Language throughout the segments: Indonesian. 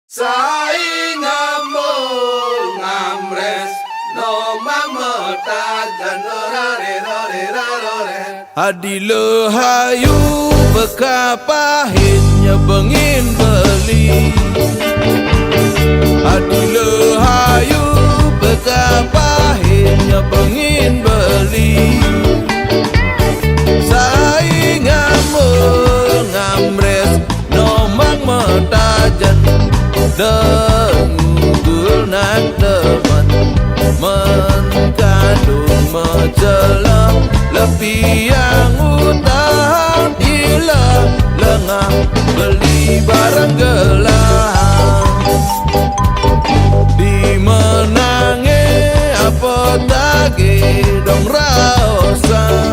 Saingambo ngamres no mamota janore rore Adilo hayu bekapahinnya bengin beli Adilo hayu bekapahinnya bengin beli Saingambo ngamres no mamota Denggul nak teman Mengkandung mencelah Lebih yang utang Ilah lengah Beli barang gelang Dimenangi apa tagi dong rasa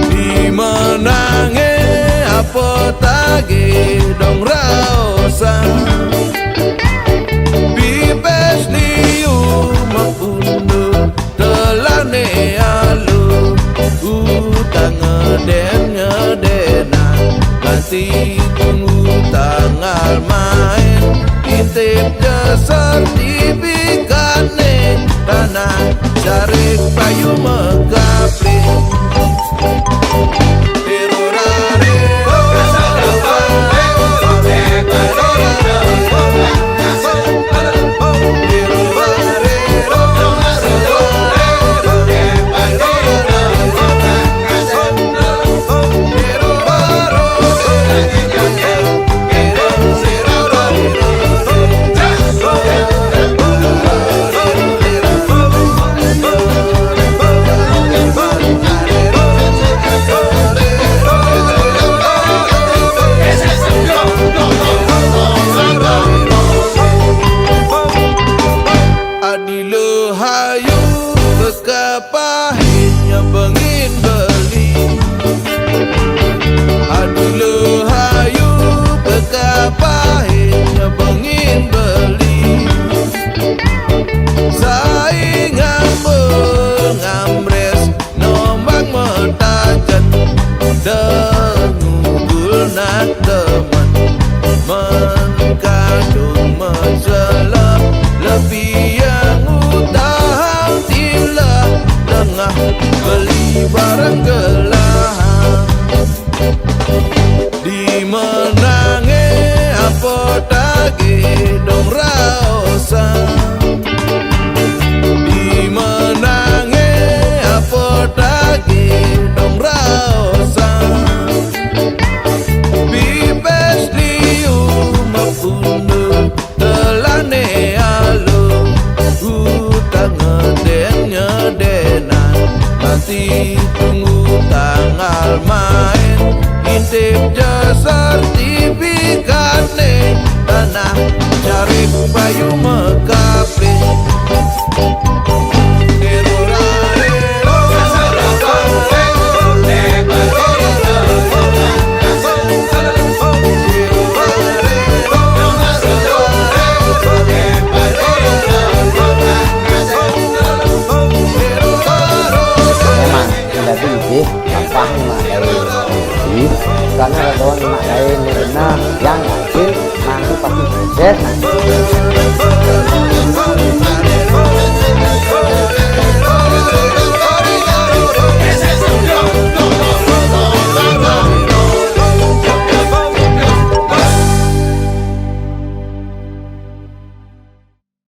Dimenangi apa tagi dong rasa Bibes liu mapundu telane alu Utang ngeden-ngedenan Nanti tunggu tanggal main Intip jasar dibikane Tanah carik payu megapli Adilo hayu bekapahinnya bengin beli Adilo hayu bekapahinnya bengin beli Saingambo ngamres nombang metajan Denggul nak teman Mengkandung mencelah Lebih yang utang Tila lengah Beli barang gelang Dimenangi apa tagi dong rasa Dimenangi apa tagi dong rasa Bibes liu mapundu telane alu Utang ngeden-ngedenan Nanti tunggu tanggal main Intip jasar dibikane Tanah cari payu megapli Sampah maknai karena ada maknai yang hasil nanti pasti beres.